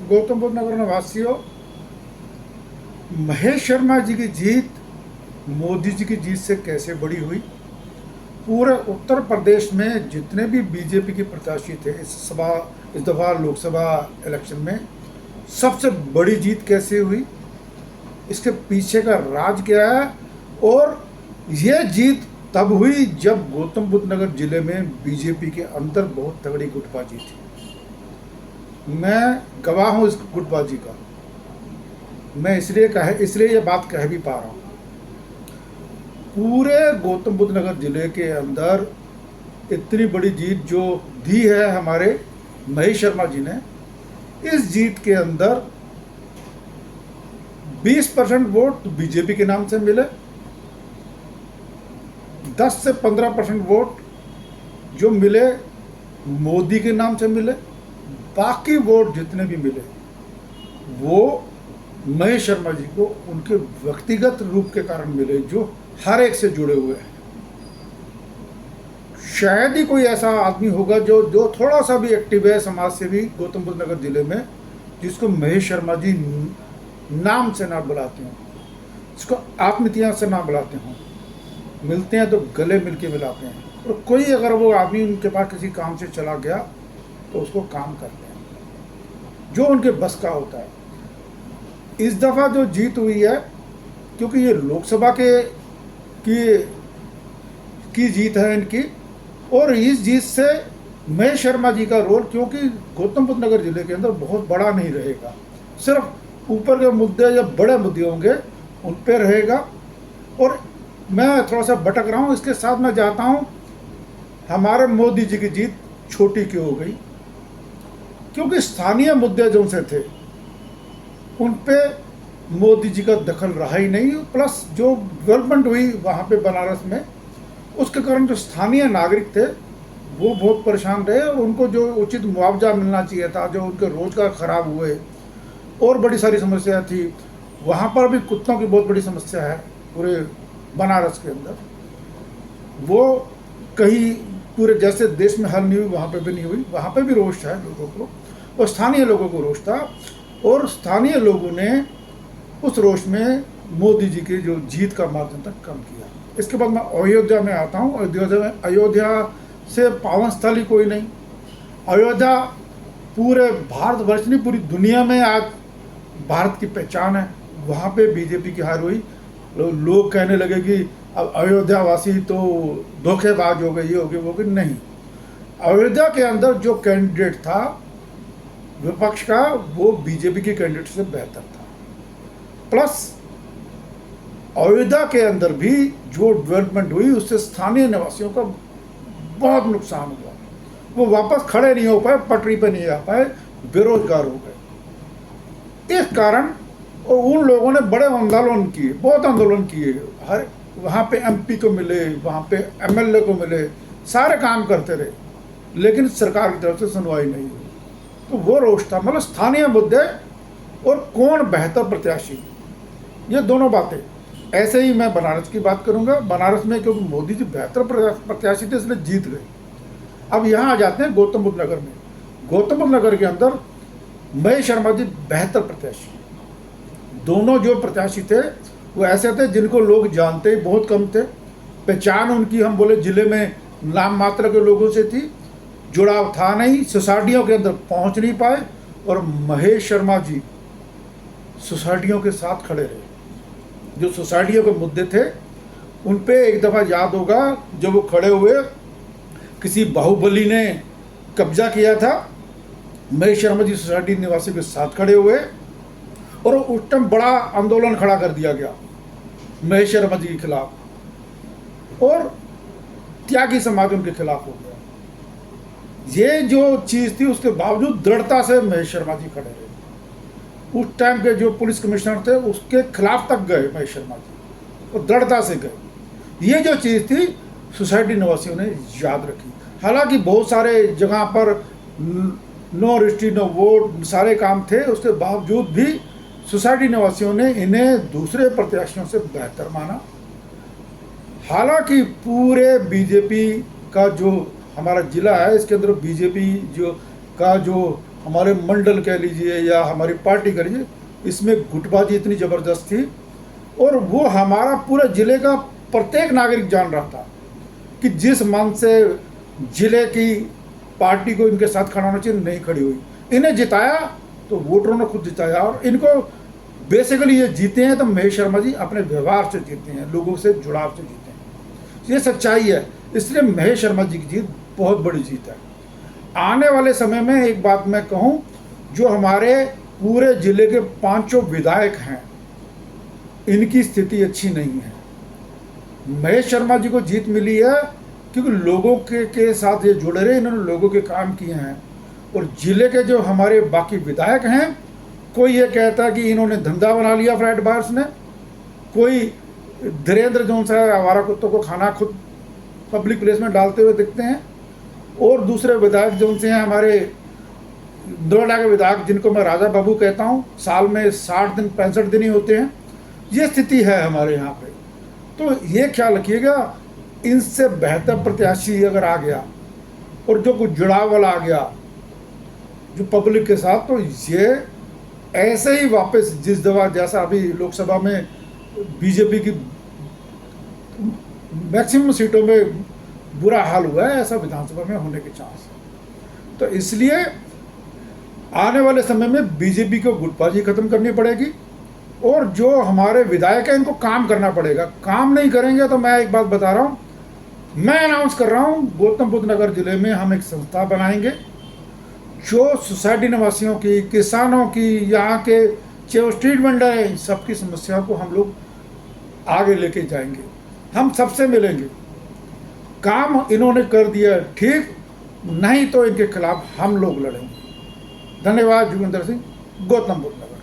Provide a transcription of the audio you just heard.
गौतम बुद्ध नगर निवासियों, महेश शर्मा जी की जीत मोदी जी की जीत से कैसे बड़ी हुई? पूरे उत्तर प्रदेश में जितने भी बीजेपी के प्रत्याशी थे इस दफा लोकसभा इलेक्शन में सबसे बड़ी जीत कैसे हुई? इसके पीछे का राज क्या है? और ये जीत तब हुई जब गौतम बुद्ध नगर जिले में बीजेपी के अंदर बहुत तगड़ी गुटबाजी थी। मैं गवाह हूँ इस गुटबाजी का। मैं इसलिए ये बात कह भी पा रहा हूँ। पूरे गौतम बुद्ध नगर जिले के अंदर इतनी बड़ी जीत जो दी है हमारे महेश शर्मा जी ने, इस जीत के अंदर 20% वोट बीजेपी के नाम से मिले, 10 से 15% वोट जो मिले मोदी के नाम से मिले। बाकी वोट जितने भी मिले वो महेश शर्मा जी को उनके व्यक्तिगत रूप के कारण मिले, जो हर एक से जुड़े हुए हैं। शायद ही कोई ऐसा आदमी होगा जो थोड़ा सा भी एक्टिव है समाज सेवी गौतम बुद्ध नगर जिले में, जिसको महेश शर्मा जी नाम से ना बुलाते हों, जिसको आत्मीयता से ना बुलाते हों। मिलते हैं तो गले मिल के मिलाते हैं, और कोई अगर वो आदमी उनके पास किसी काम से चला गया तो उसको काम करते हैं जो उनके बस का होता है। इस दफ़ा जो जीत हुई है, क्योंकि ये लोकसभा की जीत है इनकी, और इस जीत से महेश शर्मा जी का रोल, क्योंकि गौतम बुद्ध नगर जिले के अंदर बहुत बड़ा नहीं रहेगा, सिर्फ ऊपर के मुद्दे या बड़े मुद्दे होंगे उन पे रहेगा। और मैं थोड़ा सा भटक रहा हूँ, इसके साथ मैं चाहता हूँ हमारे मोदी जी की जीत छोटी क्यों हो गई? क्योंकि स्थानीय मुद्दे जो उनसे थे उन पे मोदी जी का दखल रहा ही नहीं। प्लस जो डेवलपमेंट हुई वहाँ पे बनारस में, उसके कारण जो स्थानीय नागरिक थे वो बहुत परेशान रहे, और उनको जो उचित मुआवजा मिलना चाहिए था, जो उनके रोजगार खराब हुए, और बड़ी सारी समस्या थी। वहाँ पर भी कुत्तों की बहुत बड़ी समस्या है पूरे बनारस के अंदर। वो कहीं पूरे जैसे देश में हल नहीं हुई, वहाँ पे भी नहीं हुई। वहाँ पे भी रोष है लोगों को, और स्थानीय लोगों को रोष था, और स्थानीय लोगों ने उस रोष में मोदी जी की जो जीत का माध्यम तक कम किया। इसके बाद मैं अयोध्या में आता हूँ। अयोध्या से पावन स्थल ही कोई नहीं। अयोध्या पूरे भारतवर्ष नहीं, पूरी दुनिया में आज भारत की पहचान है। वहाँ पे बीजेपी की हार हुई। लोग कहने लगे कि अब अयोध्यावासी तो धोखेबाज हो गए, ये हो गए, वो गए। नहीं, अयोध्या के अंदर जो कैंडिडेट था विपक्ष का, वो बीजेपी के कैंडिडेट से बेहतर था। प्लस अयोध्या के अंदर भी जो डेवलपमेंट हुई उससे स्थानीय निवासियों का बहुत नुकसान हुआ। वो वापस खड़े नहीं हो पाए, पटरी पे नहीं आ पाए, बेरोजगार हो गए। इस कारण और उन लोगों ने बड़े आंदोलन किए, बहुत आंदोलन किए। हर वहाँ पे एमपी को मिले, वहाँ पे एमएलए को मिले, सारे काम करते रहे, लेकिन सरकार की तरफ से सुनवाई नहीं हुई। तो वो रोष था। मतलब स्थानीय मुद्दे और कौन बेहतर प्रत्याशी, ये दोनों बातें। ऐसे ही मैं बनारस की बात करूंगा। बनारस में क्योंकि मोदी जी बेहतर प्रत्याशी थे इसलिए जीत गए। अब यहाँ आ जाते हैं गौतम बुद्ध नगर में। गौतम बुद्ध नगर के अंदर महेश शर्मा जी बेहतर प्रत्याशी। दोनों जो प्रत्याशी थे वो ऐसे थे जिनको लोग जानते ही बहुत कम थे। पहचान उनकी हम बोले जिले में नाम मात्र के लोगों से थी, जुड़ाव था नहीं, सोसाइटियों के अंदर पहुंच नहीं पाए। और महेश शर्मा जी सोसाइटियों के साथ खड़े रहे। जो सोसाइटियों के मुद्दे थे उन पे एक दफ़ा याद होगा जब वो खड़े हुए, किसी बाहुबली ने कब्जा किया था, महेश शर्मा जी सोसाइटी निवासियों के साथ खड़े हुए, और उस टाइम बड़ा आंदोलन खड़ा कर दिया गया महेश शर्मा जी के खिलाफ, और त्यागी समाज उनके खिलाफ हो गया। ये जो चीज़ थी उसके बावजूद दृढ़ता से महेश शर्मा जी खड़े रहे। उस टाइम के जो पुलिस कमिश्नर थे उसके खिलाफ तक गए महेश शर्मा जी, और दृढ़ता से गए। ये जो चीज़ थी सोसाइटी निवासियों ने याद रखी। हालांकि बहुत सारे जगह पर नो रजिस्ट्री नो वोट सारे काम थे, उसके बावजूद भी सोसाइटी निवासियों ने इन्हें दूसरे प्रत्याशियों से बेहतर माना। हालांकि पूरे बीजेपी का जो हमारा जिला है इसके अंदर बीजेपी का जो हमारे मंडल कह लीजिए या हमारी पार्टी कह लीजिए, इसमें गुटबाजी इतनी ज़बरदस्त थी। और वो हमारा पूरे ज़िले का प्रत्येक नागरिक जान रहा था कि जिस मन से ज़िले की पार्टी को इनके साथ खड़ा होना चाहिए नहीं खड़ी हुई। इन्हें जिताया तो वोटरों ने खुद जिताया, और इनको बेसिकली ये जीते हैं तो महेश शर्मा जी अपने व्यवहार से जीते हैं, लोगों से जुड़ाव से जीते हैं। ये सच्चाई है, इसलिए महेश शर्मा जी की जीत बहुत बड़ी जीत है। आने वाले समय में एक बात मैं कहूं, जो हमारे पूरे जिले के 5 विधायक हैं, इनकी स्थिति अच्छी नहीं है। महेश शर्मा जी को जीत मिली है क्योंकि लोगों के साथ ये जुड़े रहे, इन्होंने लोगों के काम किए हैं। और जिले के जो हमारे बाकी विधायक हैं, कोई ये कहता है कि इन्होंने धंधा बना लिया फ्लैट बार्स ने, कोई धीरेन्द्र जो सा आवारा कुत्तों को खाना खुद पब्लिक प्लेस में डालते हुए दिखते हैं, और दूसरे विधायक जो से हैं हमारे नोएडा के विधायक, जिनको मैं राजा बाबू कहता हूँ, साल में 60 दिन 65 दिन ही होते हैं। ये स्थिति है हमारे यहाँ पे। तो ये ख्याल रखिएगा, इनसे बेहतर प्रत्याशी अगर आ गया और जो कुछ जुड़ाव वाला आ गया जो पब्लिक के साथ, तो ये ऐसे ही वापस जिस दफा जैसा अभी लोकसभा में बीजेपी की मैक्सिमम सीटों में बुरा हाल हुआ है, ऐसा विधानसभा में होने के चांस है। तो इसलिए आने वाले समय में बीजेपी को गुटबाजी खत्म करनी पड़ेगी, और जो हमारे विधायक हैं इनको काम करना पड़ेगा। काम नहीं करेंगे तो मैं एक बात बता रहा हूँ, मैं अनाउंस कर रहा हूँ, गौतम बुद्ध नगर जिले में हम एक संस्था बनाएंगे जो सोसाइटी निवासियों की, किसानों की, यहाँ के जो स्ट्रीट वेंडर है, सबकी समस्याओं को हम लोग आगे लेके जाएंगे। हम सबसे मिलेंगे। काम इन्होंने कर दिया ठीक, नहीं तो इनके खिलाफ हम लोग लड़ेंगे। धन्यवाद। जोगिंदर सिंह, गौतम बुद्ध नगर।